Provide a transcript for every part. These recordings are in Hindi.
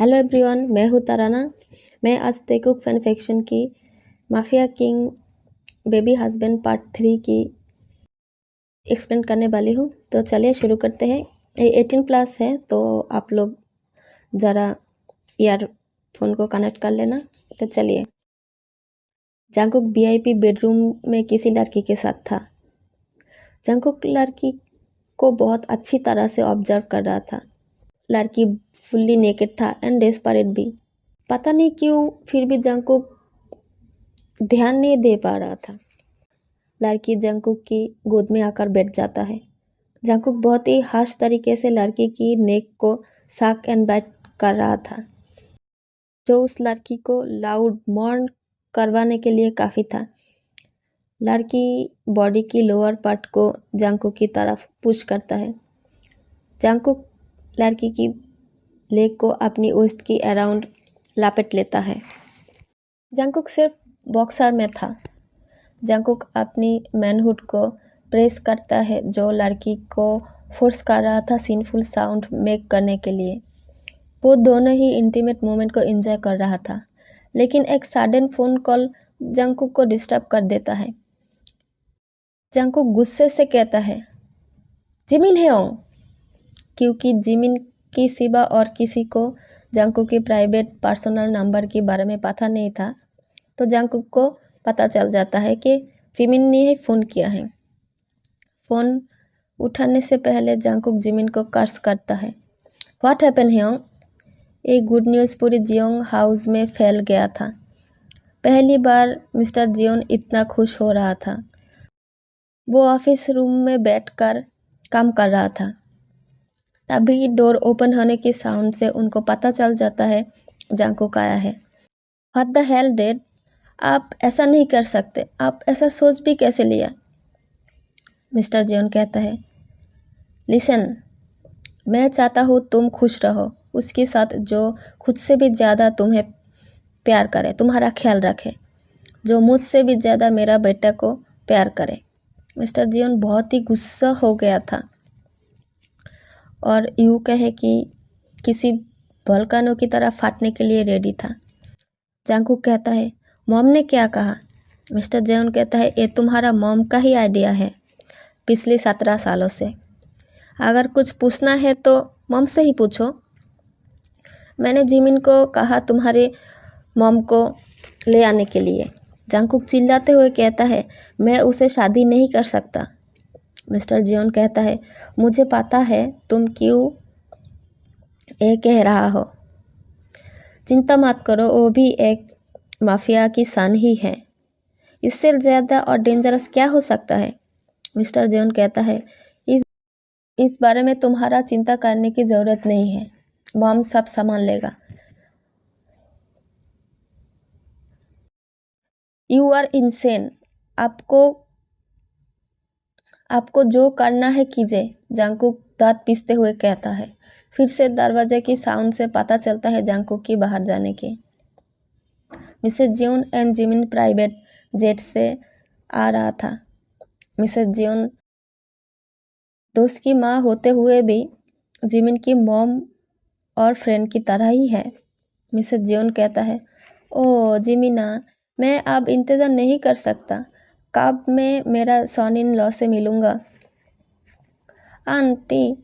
हेलो एवरीवन, मैं हूँ तराना। मैं आज तेकुक फैन फिक्शन की mafia king baby husband part 3 की एक्सप्लेन करने वाली हूँ। तो चलिए शुरू करते हैं। ये 18+ है, तो आप लोग ज़रा ईयरफोन को कनेक्ट कर लेना। तो चलिए। जंगकुक वीआईपी बेडरूम में किसी लड़की के साथ था। जंगकुक लड़की को बहुत अच्छी तरह से ऑब्जर्व कर रहा था। लड़की फुल्ली नेकेड था एंड डेस्परेट भी। पता नहीं क्यों फिर भी जंगकुक ध्यान नहीं दे पा रहा था। लड़की जंगकुक की गोद में आकर बैठ जाता है। जंगकुक बहुत ही हाश तरीके से लड़की की नेक को सक एंड बाइट कर रहा था, जो उस लड़की को लाउड मॉर्न करवाने के लिए काफ़ी था। लड़की बॉडी की लोअर पार्ट को जंगकुक की तरफ पुश करता है। जंगकुक लड़की की लेग को अपनी वेस्ट की अराउंड लपेट लेता है। जंगकुक सिर्फ बॉक्सर में था। जंगकुक अपनी मैनहुड को प्रेस करता है, जो लड़की को फोर्स कर रहा था सीनफुल साउंड मेक करने के लिए। वो दोनों ही इंटीमेट मोमेंट को एंजॉय कर रहा था, लेकिन एक सडन फ़ोन कॉल जंगकुक को डिस्टर्ब कर देता है। जंगकुक गुस्से से कहता है, जिमिन हेओंग, क्योंकि जिमिन की सिवा और किसी को जंगकुक की प्राइवेट पर्सनल नंबर के बारे में पता नहीं था। तो जंगकुक को पता चल जाता है कि जिमिन ने ही फ़ोन किया है। फ़ोन उठाने से पहले जंगकुक जिमिन को कर्स करता है। What happen hyung? ये गुड न्यूज़ पूरी जियोंग हाउस में फैल गया था। पहली बार मिस्टर जियोन इतना खुश हो रहा था। वो ऑफिस रूम में बैठकर काम कर रहा था। तभी डोर ओपन होने की साउंड से उनको पता चल जाता है जंगकुक आया है। What the hell dad? आप ऐसा नहीं कर सकते। आप ऐसा सोच भी कैसे लिया? मिस्टर जियोन कहता है, लिसन, मैं चाहता हूँ तुम खुश रहो, उसके साथ जो खुद से भी ज़्यादा तुम्हें प्यार करे, तुम्हारा ख्याल रखे, जो मुझसे भी ज़्यादा मेरा बेटा को प्यार करे। मिस्टर जियोन बहुत ही गुस्सा हो गया था और यूँ कहे कि किसी वोल्केनो की तरह फाटने के लिए रेडी था। जंगकुक कहता है, मॉम ने क्या कहा? मिस्टर जियोन कहता है, ये तुम्हारा मॉम का ही आइडिया है, पिछले 17 सालों से। अगर कुछ पूछना है तो मॉम से ही पूछो। मैंने जिमिन को कहा तुम्हारे मॉम को ले आने के लिए। जंगकुक चिल्लाते हुए कहता है, मैं उसे शादी नहीं कर सकता। मिस्टर जियोन कहता है, मुझे पता है तुम क्यों ये कह रहा हो। चिंता मत करो, वो भी एक माफिया की सन ही है। इससे ज़्यादा और डेंजरस क्या हो सकता है? मिस्टर जियोन कहता है, इस बारे में तुम्हारा चिंता करने की ज़रूरत नहीं है, मॉम सब संभाल लेगा। You are insane. आपको जो करना है कीजिए, जंगकुक दांत पीसते हुए कहता है। फिर से दरवाजे की साउंड से पता चलता है जंगकुक की बाहर जाने की। Mrs Jeon and Jimin private jet से आ रहा था। मिसेस जियोन दोस्त की माँ होते हुए भी जिमिन की मॉम और फ्रेंड की तरह ही है। मिसेस जियोन कहता है, ओह जिमिना, मैं अब इंतज़ार नहीं कर सकता। कब मैं मेरा सन इन लॉ से मिलूँगा? आंटी,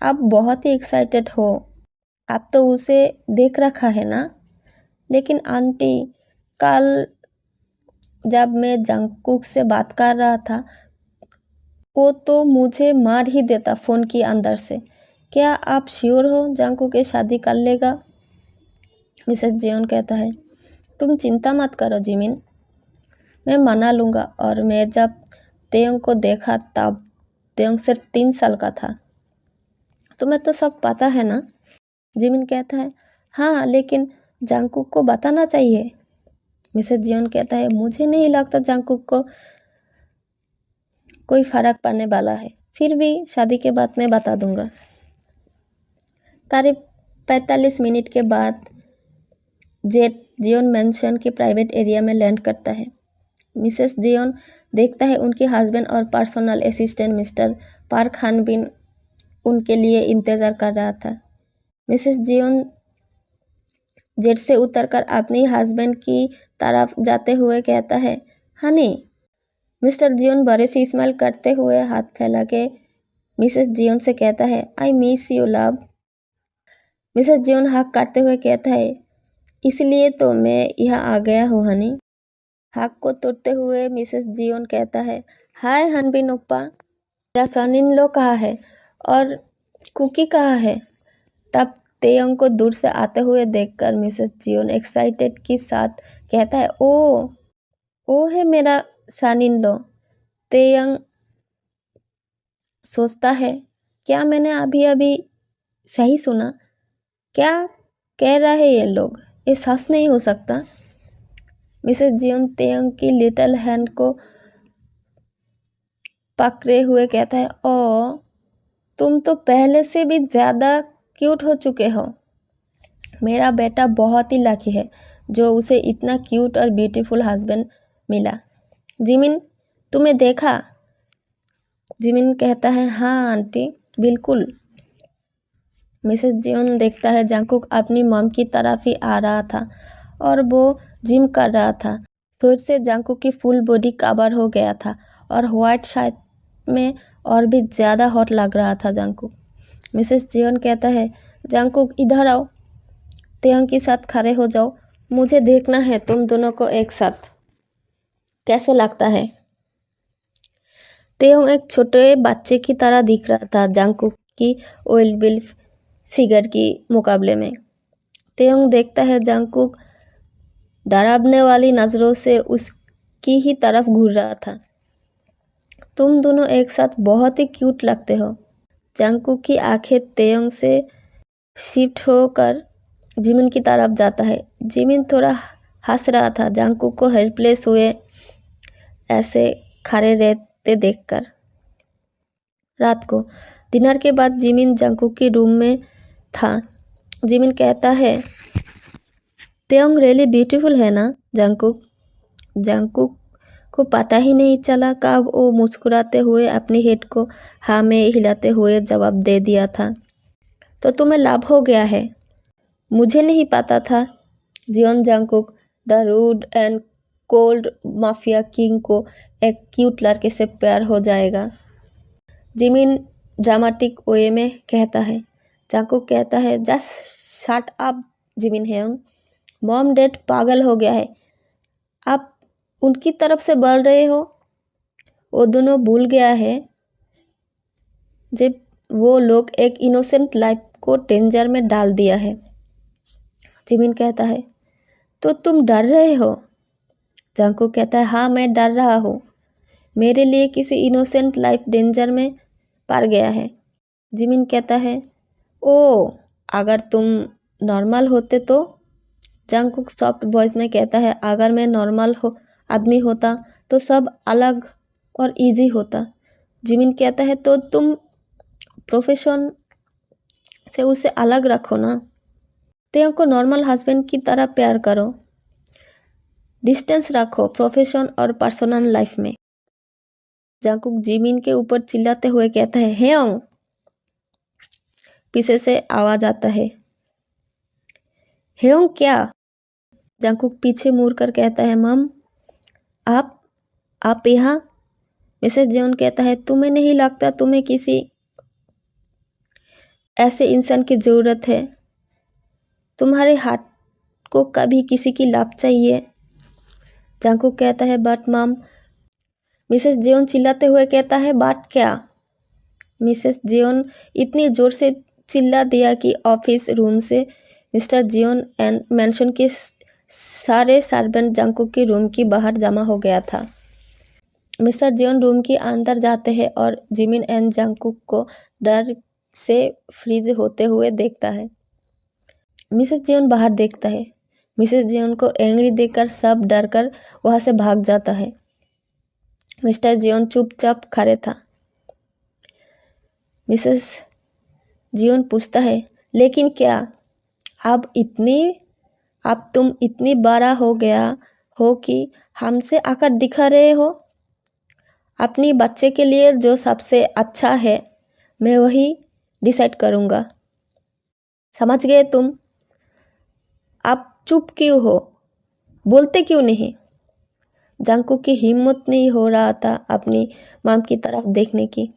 आप बहुत ही एक्साइटेड हो। आप तो उसे देख रखा है ना? लेकिन आंटी, कल जब मैं जंगकुक से बात कर रहा था, वो तो मुझे मार ही देता फ़ोन के अंदर से। क्या आप श्योर हो जंगकुक के शादी कर लेगा? मिसेस जियोन कहता है, तुम चिंता मत करो जिमिन, मैं मना लूँगा। और मैं जब तेयोंग को देखा तब तेयोंग सिर्फ 3 साल का था। तुम्हें तो सब पता है ना? जिमिन कहता है, हाँ, लेकिन जंगकुक को बताना चाहिए। मिसेस जियोन कहता है, मुझे नहीं लगता जंगकुक को कोई फ़र्क पड़ने वाला है। फिर भी शादी के बाद मैं बता दूंगा। करीब 45 मिनट के बाद जेट जियोन मैंशन के प्राइवेट एरिया में लैंड करता है। मिसेस जियोन देखता है उनके हस्बैंड और पर्सनल असिस्टेंट मिस्टर पार्क हानबिन उनके लिए इंतज़ार कर रहा था। मिसेस जियोन जेट से उतरकर अपनी हस्बैंड की तरफ जाते हुए कहता है, हनी। मिस्टर जियोन बड़े से स्माइल करते हुए हाथ फैला के मिसेस जियोन से कहता है, I miss you love. Mrs Jeon हक करते हुए कहता है, इसलिए तो मैं यहाँ आ गया हूँ हनी। हक को तोड़ते हुए मिसेस जियोन कहता है, हाय हनबिन ओप्पा, मेरा सन इन लॉ कहाँ है और कुकी कहाँ है। तब तेयंग को दूर से आते हुए देखकर मिसेस जियोन एक्साइटेड के साथ कहता है, ओ है मेरा सन इन लॉ। तेयंग सोचता है, क्या मैंने अभी अभी सही सुना? क्या कह रहे हैं ये लोग? ये सच नहीं हो सकता। मिसेस जियोन तेयंग की लिटिल हैंड को पकड़े हुए कहता है, ओ तुम तो पहले से भी ज़्यादा क्यूट हो चुके हो। मेरा बेटा बहुत ही लकी है जो उसे इतना क्यूट और ब्यूटीफुल हस्बैंड मिला। जिमिन, तुम्हें देखा? जिमिन कहता है, हाँ आंटी, बिल्कुल। मिसेस जियोन देखता है जंगकुक अपनी मॉम की तरफ ही आ रहा था और वो जिम कर रहा था। फिर से जंगकुक की फुल बॉडी कवर हो गया था और व्हाइट शर्ट में और भी ज़्यादा हॉट लग रहा था जंगकुक। मिसेस जियोन कहता है, जंगकुक इधर आओ, तेयंग के साथ खड़े हो जाओ, मुझे देखना है तुम दोनों को एक साथ कैसे लगता है। तेयंग एक छोटे बच्चे की तरह दिख रहा था जंगकुक की ऑयल बिल फिगर की मुकाबले में। तेयंग देखता है जंगकुक डरावने वाली नज़रों से उसकी ही तरफ घूर रहा था। तुम दोनों एक साथ बहुत ही क्यूट लगते हो। जंगकुक की आंखें तेयंग से शिफ्ट होकर जिमिन की तरफ जाता है। जिमिन थोड़ा हंस रहा था जंगकुक को हेल्पलेस हुए ऐसे खड़े रहते देखकर। रात को डिनर के बाद जिमिन जंगकुक के रूम में था। जिमिन कहता है, तेयंग रियली ब्यूटीफुल है ना जंगकुक। जंगकुक को पता ही नहीं चला कब वो मुस्कुराते हुए अपनी हेड को हाँ में हिलाते हुए जवाब दे दिया था। तो तुम्हें लाभ हो गया है? मुझे नहीं पता था Jeon Jungkook the rude and cold mafia king को एक क्यूट लड़के से प्यार हो जाएगा। जिमिन ड्रामेटिक वे में कहता है। जंगकुक कहता है, just shut up Jimin hyung, mom dad पागल हो गया है, आप उनकी तरफ से बोल रहे हो। वो दोनों भूल गया है जब वो लोग एक इनोसेंट लाइफ को डेंजर में डाल दिया है। जिमिन कहता है, तो तुम डर रहे हो? जंगकुक कहता है, हाँ मैं डर रहा हूँ, मेरे लिए किसी इनोसेंट लाइफ डेंजर में पड़ गया है। जिमिन कहता है, ओ अगर तुम नॉर्मल होते तो? जंगकुक सॉफ्ट वॉइस में कहता है, अगर मैं नॉर्मल आदमी होता तो सब अलग और इजी होता। जिमिन कहता है, तो तुम प्रोफेशन से उसे अलग रखो ना। तेयंग को नॉर्मल हस्बैंड की तरह प्यार करो, डिस्टेंस रखो प्रोफेशन और पर्सनल लाइफ में। जंगकुक जिमिन के ऊपर चिल्लाते हुए कहता है, हेयोंग। पीछे से आवाज आता है, हेयोंग क्या? जंगकुक पीछे मुड़कर कहता है, मम आप यहाँ? मिसेस जियोन कहता है, तुम्हें नहीं लगता तुम्हें किसी ऐसे इंसान की ज़रूरत है? तुम्हारे हार्ट को कभी किसी की लव चाहिए। जंगकुक कहता है, बट मम। मिसेस जियोन चिल्लाते हुए कहता है, बट क्या? मिसेस जियोन इतनी जोर से चिल्ला दिया कि ऑफिस रूम से मिस्टर जियोन एंड मैंशन के सारे सर्वेंट जंगकुक के रूम की बाहर जमा हो गया था। मिस्टर जियोन रूम के अंदर जाते हैं और जिमिन एंड जंगकुक को डर से फ्रीज होते हुए देखता है। मिसेस जियोन बाहर देखता है। मिसेस जियोन को एंग्री देखकर सब डर कर वहां से भाग जाता है। मिस्टर जियोन चुपचाप खड़े था। मिसेस जियोन पूछता है, लेकिन क्या अब तुम इतनी बड़ा हो गया हो कि हमसे आकर दिखा रहे हो? अपनी बच्चे के लिए जो सबसे अच्छा है मैं वही डिसाइड करूँगा, समझ गए तुम? आप चुप क्यों हो, बोलते क्यों नहीं? जंगकुक की हिम्मत नहीं हो रहा था अपनी मॉम की तरफ देखने की।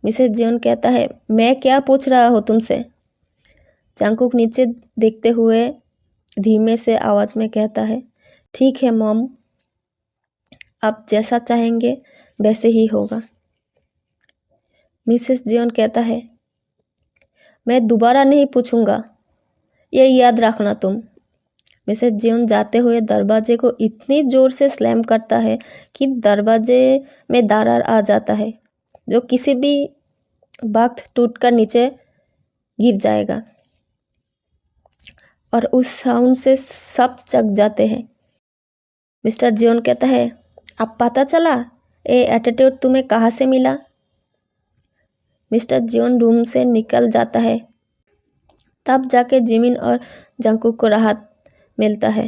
मिसेस जियोन कहता है, मैं क्या पूछ रहा हूँ तुमसे? जंगकुक नीचे देखते हुए धीमे से आवाज में कहता है, ठीक है मॉम, आप जैसा चाहेंगे वैसे ही होगा। मिसेस जियोन कहता है, मैं दोबारा नहीं पूछूंगा, ये याद रखना तुम। मिसेस जियोन जाते हुए दरवाजे को इतनी जोर से स्लैम करता है कि दरवाजे में दरार आ जाता है, जो किसी भी वक्त टूटकर नीचे गिर जाएगा। और उस साउंड से सब जग जाते हैं। मिस्टर जियोन कहता है, अब पता चला ये एटीट्यूड तुम्हें कहाँ से मिला? मिस्टर जियोन रूम से निकल जाता है। तब जाके जिमिन और जंगकुक को राहत मिलता है।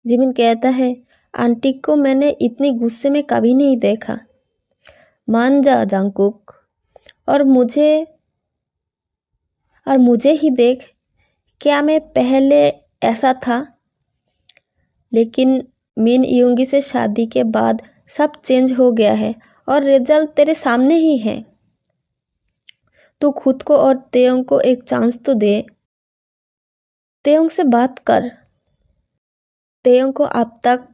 जिमिन कहता है, आंटी को मैंने इतनी गुस्से में कभी नहीं देखा। मान जा जंगकुक, और मुझे ही देख, क्या मैं पहले ऐसा था? लेकिन मिन यूंगी से शादी के बाद सब चेंज हो गया है और रिजल्ट तेरे सामने ही है। तू खुद को और तेयोंग को एक चांस तो दे। तेयोंग से बात कर। तेयोंग को अब तक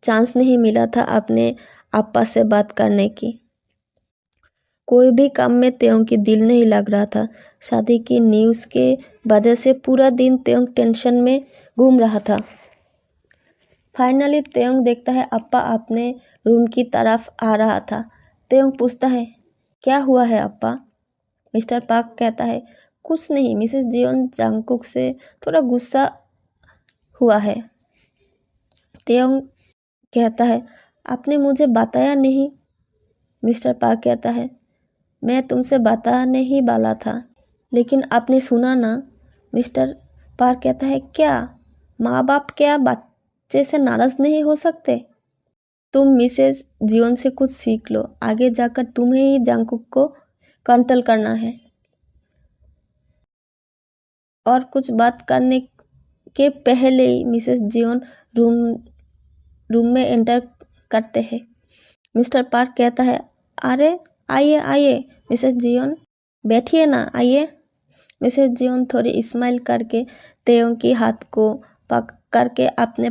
चांस नहीं मिला था अपने आपा से बात करने की। कोई भी काम में तेयोंग की दिल नहीं लग रहा था। शादी की न्यूज़ के वजह से पूरा दिन तेयोंग टेंशन में घूम रहा था। फाइनली तेयोंग देखता है अप्पा अपने रूम की तरफ आ रहा था। तेयोंग पूछता है, क्या हुआ है अप्पा? मिस्टर पार्क कहता है, कुछ नहीं, मिसेस जियोन जंगकुक से थोड़ा गुस्सा हुआ है। तेयोंग कहता है, आपने मुझे बताया नहीं? मिस्टर पार्क कहता है, मैं तुमसे बताने ही वाला था, लेकिन आपने सुना ना? मिस्टर पार्क कहता है, क्या माँ बाप क्या बच्चे से नाराज नहीं हो सकते? तुम मिसेस जियोन से कुछ सीख लो, आगे जाकर तुम्हें ही जंगकुक को कंट्रोल करना है। और कुछ बात करने के पहले ही मिसेस जियोन रूम में एंटर करते हैं। मिस्टर पार्क कहता है, अरे आइए आइए मिसेस जियोन, बैठिए ना, आइए। मिसेस जियोन थोड़ी स्माइल करके तेयोंग की हाथ को पकड़ के अपने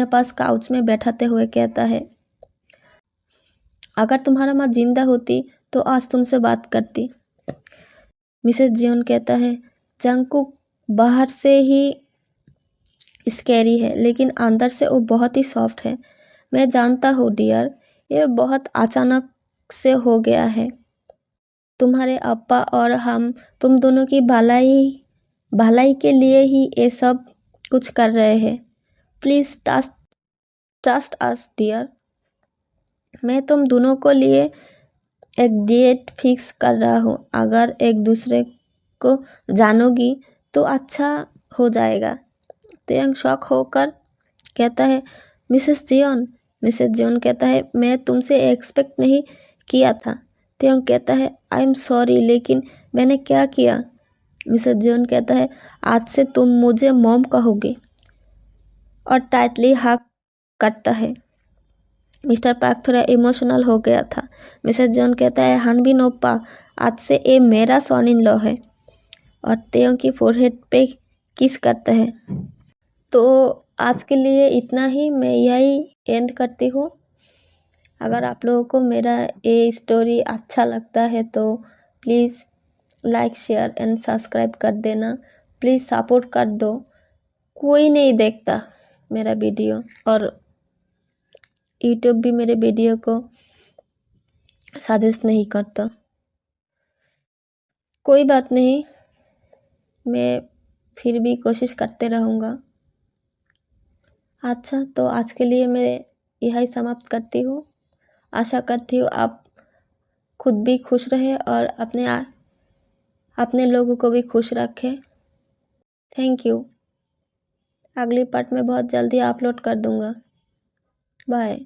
पास काउच में बैठाते हुए कहता है, अगर तुम्हारा माँ जिंदा होती तो आज तुमसे बात करती। मिसेस जियोन कहता है, जंगकुक बाहर से ही स्कैरी है, लेकिन अंदर से वो बहुत ही सॉफ्ट है। मैं जानता हूँ डियर, ये बहुत अचानक से हो गया है। तुम्हारे अप्पा और हम तुम दोनों की भलाई के लिए ही ये सब कुछ कर रहे हैं। Please trust us dear. मैं तुम दोनों को लिए एक डेट फिक्स कर रहा हूँ। अगर एक दूसरे को जानोगी तो अच्छा हो जाएगा। तेयंग शॉक होकर कहता है, मिसेस जियोन कहता है, मैं तुमसे एक्सपेक्ट नहीं किया था। तेयंग कहता है, आई एम सॉरी, लेकिन मैंने क्या किया? मिसेस जियोन कहता है, आज से तुम मुझे मॉम कहोगे, और टाइटली हग करता है। मिस्टर पार्क थोड़ा इमोशनल हो गया था। मिसेस जियोन कहता है, हानबिन ओप्पा, आज से ये मेरा सन इन लॉ है, और तेयंग की फोरहेड पे किस करता है। तो आज के लिए इतना ही, मैं यही एंड करती हूँ। अगर आप लोगों को मेरा ये स्टोरी अच्छा लगता है तो please like share and subscribe कर देना। प्लीज़ सपोर्ट कर दो। कोई नहीं देखता मेरा वीडियो, और यूट्यूब भी मेरे वीडियो को सजेस्ट नहीं करता। कोई बात नहीं, मैं फिर भी कोशिश करते रहूँगा। अच्छा, तो आज के लिए मैं यही समाप्त करती हूँ। आशा करती हूँ आप खुद भी खुश रहे और अपने लोगों को भी खुश रखें। Thank you. अगली पार्ट में बहुत जल्दी अपलोड कर दूँगा। बाय।